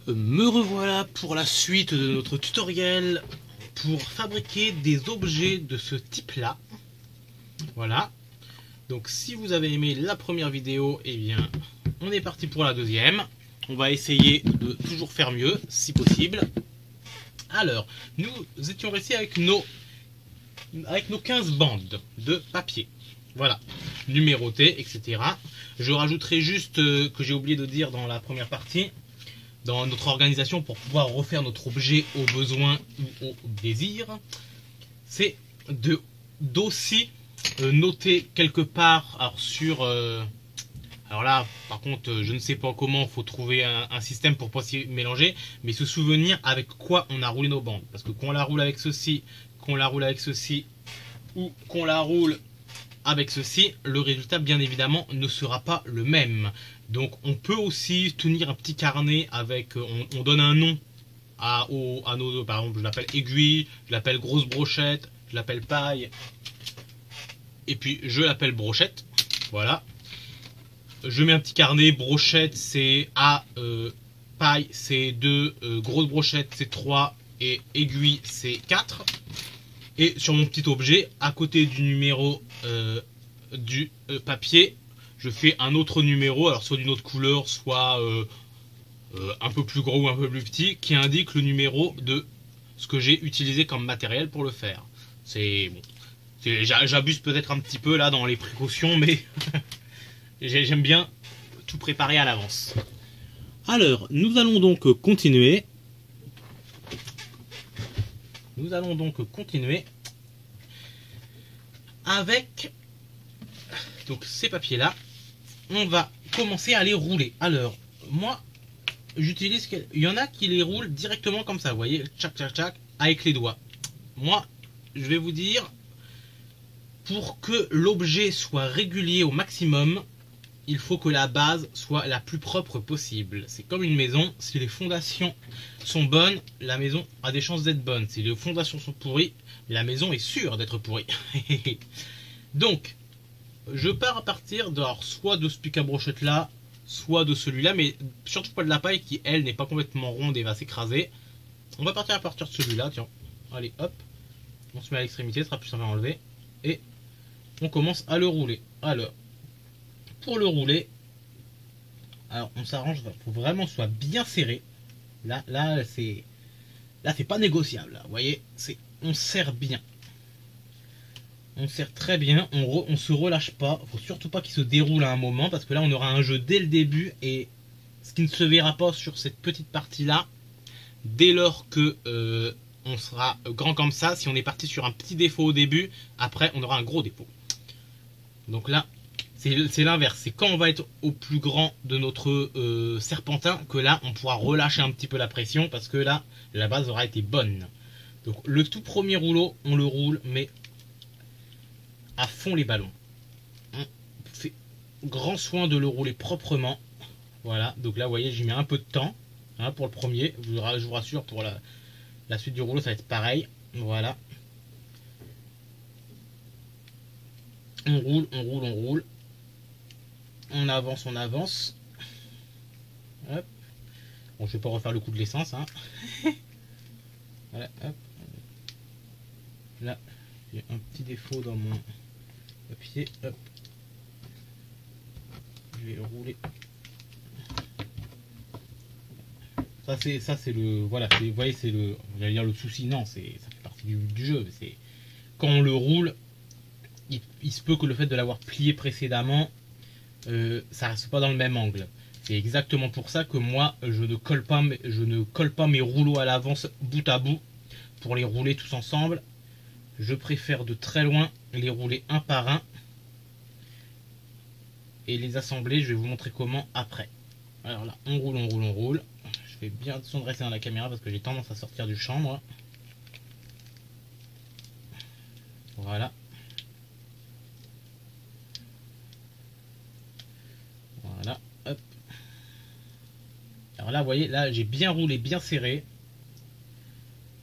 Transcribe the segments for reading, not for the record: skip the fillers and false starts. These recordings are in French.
Me revoilà pour la suite de notre tutoriel pour fabriquer des objets de ce type là. Voilà. Donc si vous avez aimé la première vidéo, eh bien on est parti pour la deuxième. On va essayer de toujours faire mieux si possible. Alors, nous étions restés avec nos 15 bandes de papier. Voilà, numérotées, etc. Je rajouterai juste que j'ai oublié de dire dans la première partie, dans notre organisation pour pouvoir refaire notre objet au besoin ou au désir, c'est d'aussi noter quelque part, alors là par contre je ne sais pas comment, il faut trouver un système pour pas s'y mélanger, mais se souvenir avec quoi on a roulé nos bandes, parce que qu'on la roule avec ceci, qu'on la roule avec ceci ou qu'on la roule avec ceci, le résultat bien évidemment ne sera pas le même. Donc on peut aussi tenir un petit carnet avec, on donne un nom à nos, par exemple je l'appelle aiguille, je l'appelle grosse brochette, je l'appelle paille, et puis je l'appelle brochette. Voilà. Je mets un petit carnet, brochette c'est A, paille c'est 2, grosse brochette c'est 3 et aiguille c'est 4. Et sur mon petit objet, à côté du numéro du papier, je fais un autre numéro, alors soit d'une autre couleur, soit un peu plus gros ou un peu plus petit, qui indique le numéro de ce que j'ai utilisé comme matériel pour le faire. C'est bon, j'abuse peut-être un petit peu là dans les précautions, mais j'aime bien tout préparer à l'avance. Alors, nous allons donc continuer. Nous allons donc continuer avec donc ces papiers là. On va commencer à les rouler. Alors moi j'utilise, il y en a qui les roulent directement comme ça, vous voyez, tchac tchac tchac, avec les doigts. Moi je vais vous dire, pour que l'objet soit régulier au maximum, il faut que la base soit la plus propre possible. C'est comme une maison, si les fondations sont bonnes, la maison a des chances d'être bonne. Si les fondations sont pourries, la maison est sûre d'être pourrie. Donc, je pars à partir de, alors, soit de ce pic à brochette là, soit de celui-là, mais surtout pas de la paille qui, elle, n'est pas complètement ronde et va s'écraser. On va partir à partir de celui-là, tiens. Allez, hop. On se met à l'extrémité, ce sera plus simple à enlever. Et on commence à le rouler. Alors, pour le rouler, alors on s'arrange pour vraiment soit bien serré. Là c'est pas négociable. Là, vous voyez, on serre bien. On serre très bien. On se relâche pas. Faut surtout pas qu'il se déroule à un moment, parce que là on aura un jeu dès le début, et ce qui ne se verra pas sur cette petite partie là, dès lors que on sera grand comme ça. Si on est parti sur un petit défaut au début, après on aura un gros défaut. Donc là c'est l'inverse, c'est quand on va être au plus grand de notre serpentin que là on pourra relâcher un petit peu la pression, parce que là la base aura été bonne. Donc le tout premier rouleau, on le roule mais à fond les ballons. On fait grand soin de le rouler proprement. Voilà, donc là vous voyez j'y mets un peu de temps hein, pour le premier. Je vous rassure, pour la suite du rouleau ça va être pareil. Voilà. On roule, on roule, on roule. On avance, on avance. Hop. Bon, je vais pas refaire le coup de l'essence. Hein. Voilà, hop. Là, j'ai un petit défaut dans mon papier. Hop. Je vais le rouler. Ça c'est le, voilà, vous voyez, c'est le, j'allais dire le souci, non, ça fait partie du jeu. C'est quand on le roule, il se peut que le fait de l'avoir plié précédemment, ça reste pas dans le même angle. C'est exactement pour ça que moi je ne colle pas mes rouleaux à l'avance bout à bout pour les rouler tous ensemble. Je préfère de très loin les rouler un par un et les assembler. Je vais vous montrer comment après. Alors là on roule, on roule, on roule. Je fais bien attention de rester dans la caméra parce que j'ai tendance à sortir du champ moi. Voilà. Voilà, hop. Alors là, vous voyez, là, j'ai bien roulé, bien serré.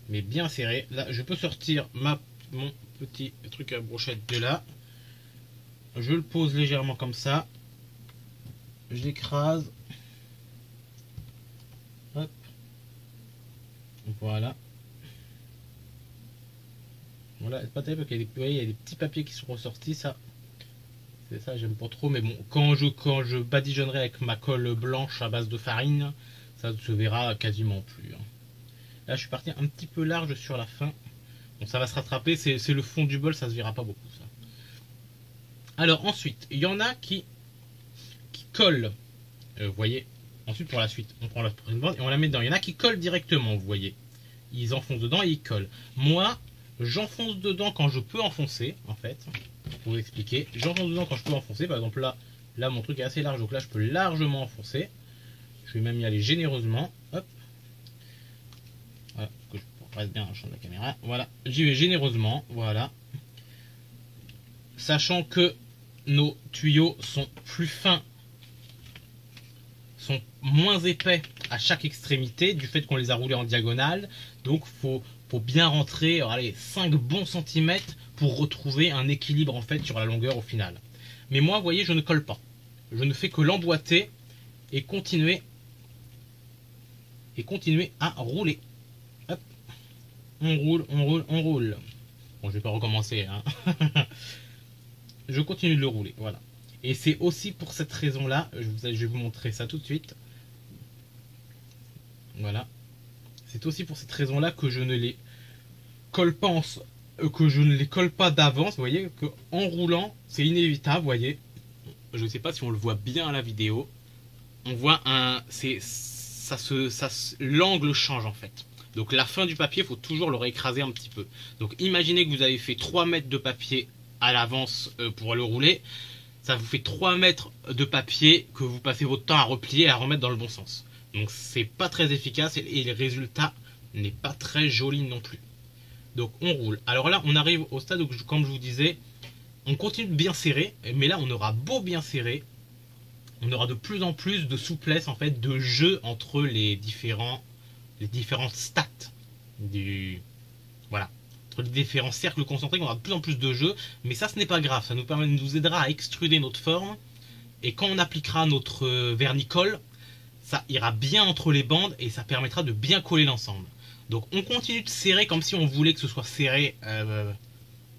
Mais bien serré. Là, je peux sortir mon petit truc à brochette de là. Je le pose légèrement comme ça. Je l'écrase. Hop. Voilà. Voilà, c'est pas terrible parce qu'il y a des, vous voyez, il y a des petits papiers qui sont ressortis, ça. C'est ça, j'aime pas trop, mais bon, quand je badigeonnerai avec ma colle blanche à base de farine, ça se verra quasiment plus. Hein. Là, je suis parti un petit peu large sur la fin. Bon, ça va se rattraper, c'est le fond du bol, ça se verra pas beaucoup, ça. Alors, ensuite, il y en a qui collent. Vous voyez, ensuite, pour la suite, on prend la prochaine bande et on la met dedans. Il y en a qui collent directement, vous voyez. Ils enfoncent dedans et ils collent. Moi, j'enfonce dedans quand je peux enfoncer, en fait. Pour vous expliquer. J'enfonce dedans quand je peux enfoncer. Par exemple, là, mon truc est assez large, donc là, je peux largement enfoncer. Je vais même y aller généreusement. Hop. Voilà, que je reste bien dans le champ de la caméra. Voilà, j'y vais généreusement. Voilà. Sachant que nos tuyaux sont plus fins, sont moins épais à chaque extrémité du fait qu'on les a roulés en diagonale. Donc, faut bien rentrer, allez, 5 bons centimètres pour retrouver un équilibre en fait sur la longueur au final. Mais moi, vous voyez, je ne colle pas. Je ne fais que l'emboîter et continuer à rouler. Hop. On roule, on roule, on roule. Bon, je vais pas recommencer. Hein. Je continue de le rouler, voilà. Et c'est aussi pour cette raison-là, je vais vous montrer ça tout de suite. Voilà. C'est aussi pour cette raison-là que je ne les colle pas d'avance, vous voyez, que en roulant, c'est inévitable, vous voyez. Je ne sais pas si on le voit bien à la vidéo. On voit l'angle change en fait. Donc la fin du papier, il faut toujours le réécraser un petit peu. Donc imaginez que vous avez fait 3 mètres de papier à l'avance pour le rouler. Ça vous fait 3 mètres de papier que vous passez votre temps à replier et à remettre dans le bon sens. Donc c'est pas très efficace et le résultat n'est pas très joli non plus. Donc on roule. Alors là on arrive au stade où, comme je vous disais, on continue de bien serrer, mais là on aura beau bien serrer, on aura de plus en plus de souplesse en fait, de jeu entre les différentes stats du, voilà, entre les différents cercles concentriques. On aura de plus en plus de jeu, mais ça ce n'est pas grave, ça nous aidera à extruder notre forme, et quand on appliquera notre vernicole, ça ira bien entre les bandes et ça permettra de bien coller l'ensemble. Donc on continue de serrer comme si on voulait que ce soit serré,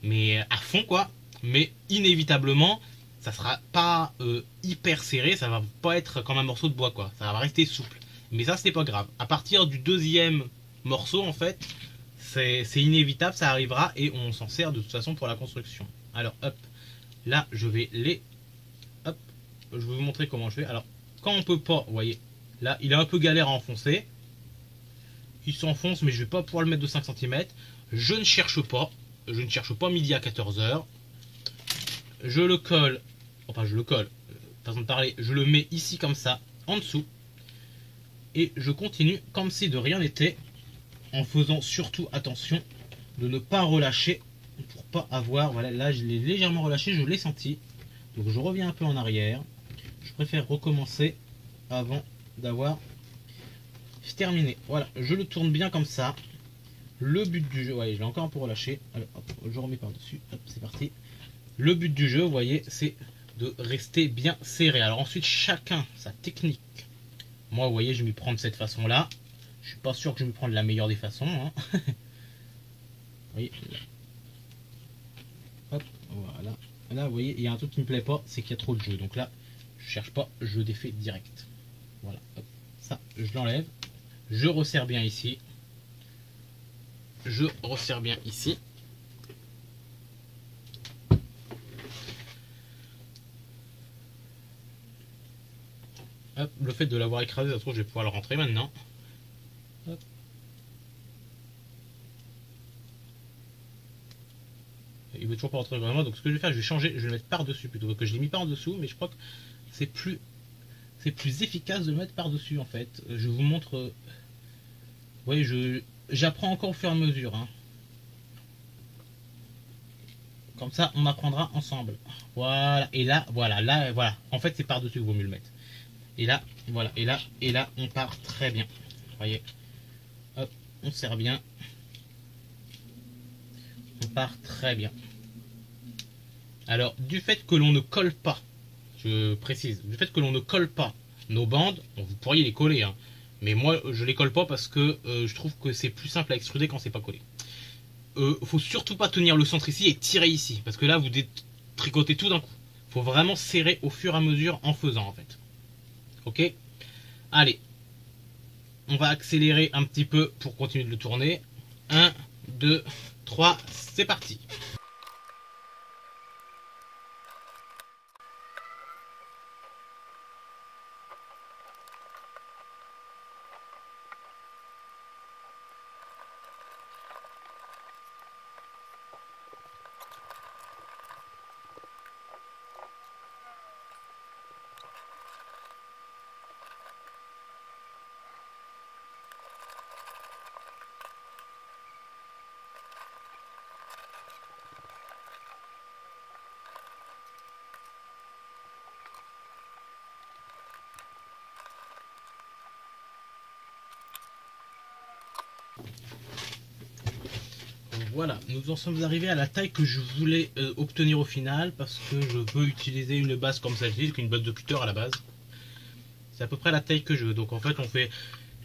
mais à fond quoi. Mais inévitablement, ça sera pas hyper serré, ça va pas être comme un morceau de bois quoi. Ça va rester souple. Mais ça c'est pas grave. À partir du deuxième morceau en fait, c'est inévitable, ça arrivera et on s'en sert de toute façon pour la construction. Alors hop, là je vais hop, je vais vous montrer comment je fais. Alors quand on peut pas, vous voyez, là il est un peu galère à enfoncer. Il s'enfonce mais je vais pas pouvoir le mettre de 5 cm. Je ne cherche pas midi à 14h. Je le colle, enfin je le colle, façon de parler, je le mets ici comme ça, en dessous. Et je continue comme si de rien n'était, en faisant surtout attention de ne pas relâcher pour pas avoir, voilà, là je l'ai légèrement relâché, je l'ai senti. Donc je reviens un peu en arrière. Je préfère recommencer avant d'avoir terminé. Voilà, je le tourne bien comme ça. Le but du jeu, ouais, je l'ai encore un peu relâché. Alors, hop, je remets par-dessus, hop, c'est parti. Le but du jeu, vous voyez, c'est de rester bien serré. Alors ensuite, chacun sa technique. Moi, vous voyez, je m'y prends de cette façon-là. Je suis pas sûr que je me prends de la meilleure des façons. Hein. Vous voyez. Hop, voilà. Là, vous voyez, il y a un truc qui me plaît pas, c'est qu'il y a trop de jeu. Donc là, je cherche pas, je défais direct. Voilà. Hop. Ça, je l'enlève. Je resserre bien ici. Je resserre bien ici. Hop, le fait de l'avoir écrasé, ça se trouve, je vais pouvoir le rentrer maintenant. Hop. Il veut toujours pas rentrer vraiment, donc ce que je vais faire, je vais changer, je vais le mettre par-dessus plutôt que je l'ai mis pas en dessous, mais je crois que c'est plus efficace de le mettre par-dessus en fait. Je vous montre. Vous voyez, j'apprends encore au fur et à mesure. Hein. Comme ça, on apprendra ensemble. Voilà, et là, voilà. En fait, c'est par-dessus qu'il vaut mieux le mettre. Et là, voilà, et là, on part très bien. Vous voyez, hop, on serre bien. On part très bien. Alors, du fait que l'on ne colle pas, je précise, du fait que l'on ne colle pas nos bandes, bon, vous pourriez les coller, hein, Mais moi, je les colle pas parce que je trouve que c'est plus simple à extruder quand c'est pas collé. Faut surtout pas tenir le centre ici et tirer ici, parce que là, vous tricotez tout d'un coup. Faut vraiment serrer au fur et à mesure en faisant, en fait. Ok? Allez. On va accélérer un petit peu pour continuer de le tourner. 1, 2, 3, c'est parti. Voilà, nous en sommes arrivés à la taille que je voulais obtenir au final, parce que je veux utiliser une base comme celle-ci, une base de cutter à la base. C'est à peu près la taille que je veux. Donc en fait, on fait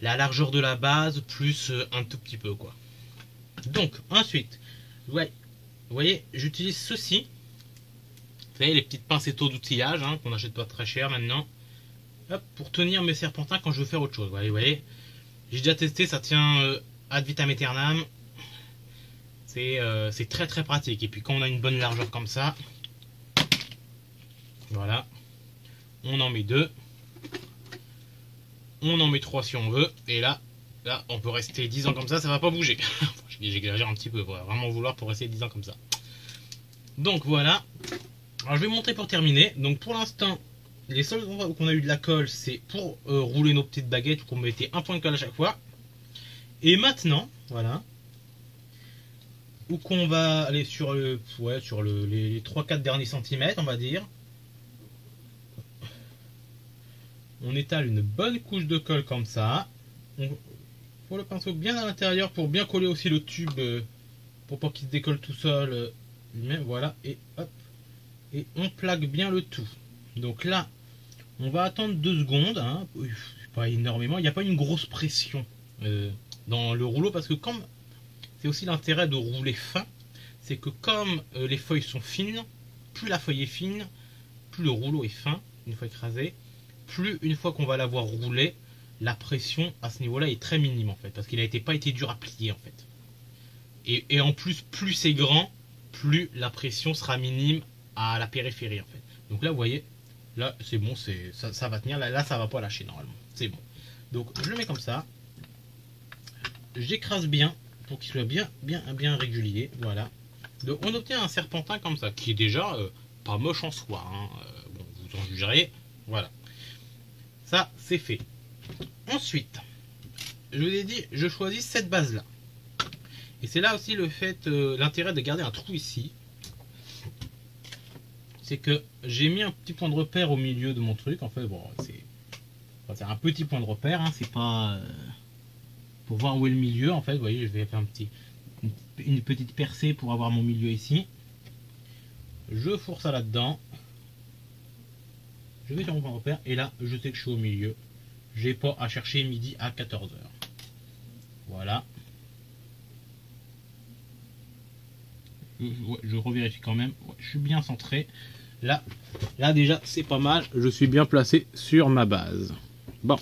la largeur de la base plus un tout petit peu, quoi. Donc ensuite, ouais, vous voyez, j'utilise ceci. Vous savez, les petites pincettos d'outillage hein, qu'on n'achète pas très cher maintenant. Hop, pour tenir mes serpentins quand je veux faire autre chose. Vous voyez, j'ai déjà testé, ça tient ad vitam aeternam. C'est très très pratique. Et puis quand on a une bonne largeur comme ça, voilà, on en met 2. On en met 3 si on veut. Et là on peut rester 10 ans comme ça va pas bouger. J'exagère un petit peu, voilà, vraiment vouloir pour rester 10 ans comme ça. Donc voilà. Alors je vais montrer pour terminer. Donc pour l'instant, les seuls endroits où on a eu de la colle, c'est pour rouler nos petites baguettes où on mettait un point de colle à chaque fois. Et maintenant, voilà, où qu'on va aller sur les 3-4 derniers centimètres, on va dire. On étale une bonne couche de colle comme ça. On faut le pinceau bien à l'intérieur pour bien coller aussi le tube pour pas qu'il se décolle tout seul lui-même. Voilà, et hop, et on plaque bien le tout. Donc là, on va attendre 2 secondes, hein, pas énormément. Il n'y a pas une grosse pression dans le rouleau parce que comme c'est aussi l'intérêt de rouler fin, c'est que comme les feuilles sont fines, plus la feuille est fine, plus le rouleau est fin une fois écrasé, plus une fois qu'on va l'avoir roulé, la pression à ce niveau-là est très minime en fait, parce qu'il n'a pas été dur à plier en fait. Et en plus, plus c'est grand, plus la pression sera minime à la périphérie en fait. Donc là, vous voyez, là c'est bon, ça va tenir, là ça va pas lâcher normalement, c'est bon. Donc je le mets comme ça, j'écrase bien pour qu'il soit bien régulier, voilà. Donc on obtient un serpentin comme ça, qui est déjà pas moche en soi, hein. Bon, vous en jugerez, voilà. Ça, c'est fait. Ensuite, je vous ai dit, je choisis cette base-là. Et c'est là aussi le fait, l'intérêt de garder un trou ici. C'est que j'ai mis un petit point de repère au milieu de mon truc. En fait, bon, c'est un petit point de repère, hein, c'est pas... pour voir où est le milieu, en fait, vous voyez, je vais faire une petite percée pour avoir mon milieu ici. Je fourre ça là-dedans. Je vais sur mon point de repère, et là, je sais que je suis au milieu. J'ai pas à chercher midi à 14 h. Voilà. Je revérifie quand même. Ouais, je suis bien centré. Là déjà, c'est pas mal. Je suis bien placé sur ma base. Bon.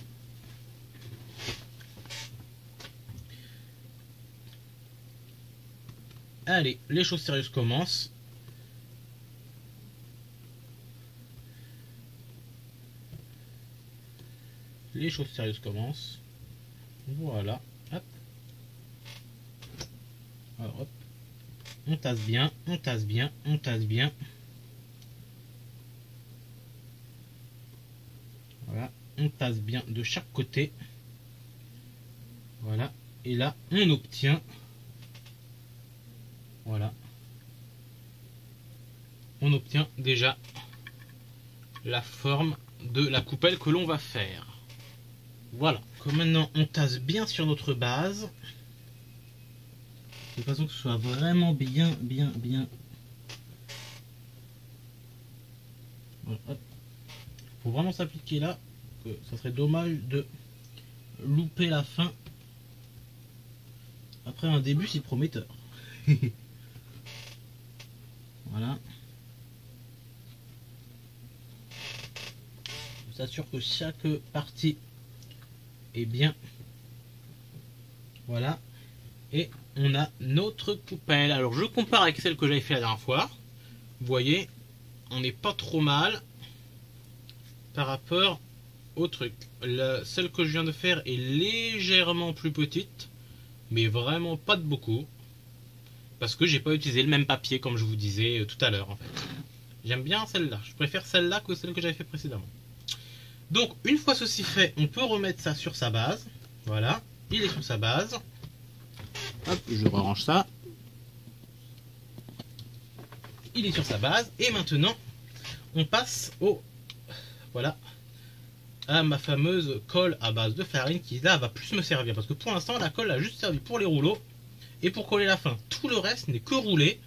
Allez, les choses sérieuses commencent. Les choses sérieuses commencent. Voilà. Hop. Alors, hop. On tasse bien, on tasse bien, on tasse bien. Voilà. On tasse bien de chaque côté. Voilà. Et là, on obtient... Voilà. On obtient déjà la forme de la coupelle que l'on va faire. Voilà. Comme maintenant on tasse bien sur notre base, de façon que ce soit vraiment bien. Voilà, hop. Faut vraiment s'appliquer là. Ça serait dommage de louper la fin après un début si prometteur. Voilà. On s'assure que chaque partie est bien. Voilà. Et on a notre coupelle. Alors je compare avec celle que j'avais fait la dernière fois. Vous voyez, on n'est pas trop mal par rapport au truc. Celle que je viens de faire est légèrement plus petite, mais vraiment pas de beaucoup. Parce que j'ai pas utilisé le même papier comme je vous disais tout à l'heure en fait. J'aime bien celle-là. Je préfère celle-là que celle que j'avais fait précédemment. Donc une fois ceci fait, on peut remettre ça sur sa base. Voilà, il est sur sa base. Hop, je range ça. Il est sur sa base. Et maintenant, on passe au... Voilà. À ma fameuse colle à base de farine qui là va plus me servir. Parce que pour l'instant, la colle a juste servi pour les rouleaux et pour coller la fin. Tout le reste n'est que roulé.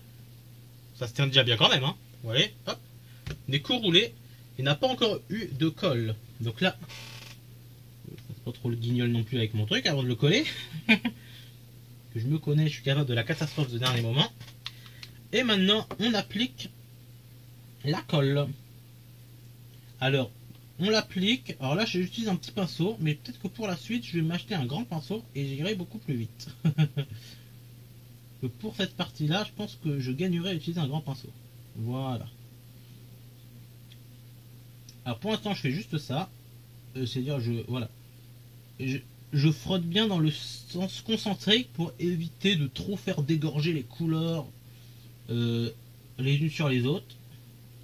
Ça se tient déjà bien quand même. Hein. Vous voyez, hop. N'est que roulé. Il n'a pas encore eu de colle. Donc là, pas trop le guignol non plus avec mon truc avant de le coller. Que je me connais, je suis capable de la catastrophe de dernier moment. Et maintenant, on applique la colle. Alors, on l'applique. Alors là, j'utilise un petit pinceau, mais peut-être que pour la suite, je vais m'acheter un grand pinceau et j'irai beaucoup plus vite. Que pour cette partie-là, je pense que je gagnerai à utiliser un grand pinceau. Voilà. Alors pour l'instant, je fais juste ça. C'est-à-dire, voilà. Je frotte bien dans le sens concentré pour éviter de trop faire dégorger les couleurs les unes sur les autres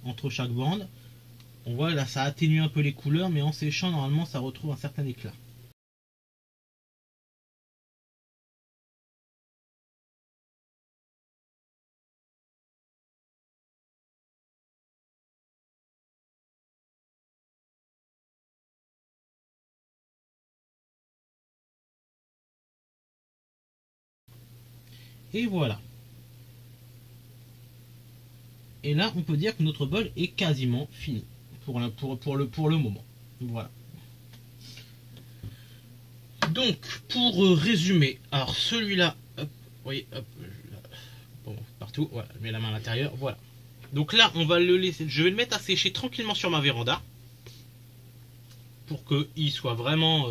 entre chaque bande. On voit là, ça atténue un peu les couleurs, mais en séchant, normalement, ça retrouve un certain éclat. Et voilà. Et là, on peut dire que notre bol est quasiment fini pour le moment. Voilà. Donc, pour résumer, alors celui-là, hop, voyez, hop, bon, partout, voilà, je mets la main à l'intérieur, voilà. Donc là, on va le laisser, je vais le mettre à sécher tranquillement sur ma véranda pour qu'il soit vraiment,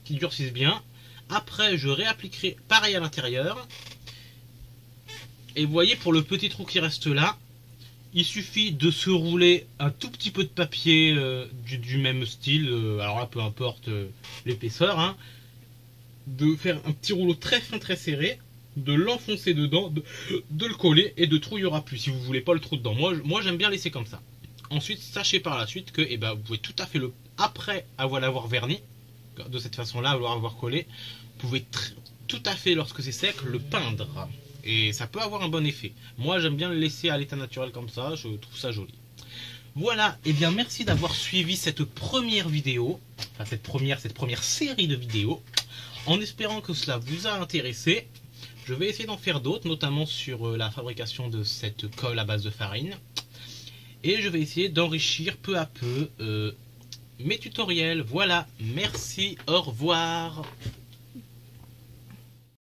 qu'il durcisse bien. Après, je réappliquerai pareil à l'intérieur. Et vous voyez, pour le petit trou qui reste là, il suffit de se rouler un tout petit peu de papier du même style, alors là peu importe l'épaisseur, hein, de faire un petit rouleau très fin, très serré, de l'enfoncer dedans, de le coller et de trou il n'y aura plus si vous voulez pas le trou dedans. Moi j'aime bien laisser comme ça. Ensuite, sachez par la suite que vous pouvez tout à fait après l'avoir verni, de cette façon-là, avoir collé, vous pouvez tout à fait, lorsque c'est sec, le peindre. Et ça peut avoir un bon effet. Moi, j'aime bien le laisser à l'état naturel comme ça. Je trouve ça joli. Voilà. Et bien, merci d'avoir suivi cette première vidéo. Enfin, cette première série de vidéos. En espérant que cela vous a intéressé. Je vais essayer d'en faire d'autres, notamment sur la fabrication de cette colle à base de farine. Et je vais essayer d'enrichir peu à peu mes tutoriels. Voilà. Merci. Au revoir.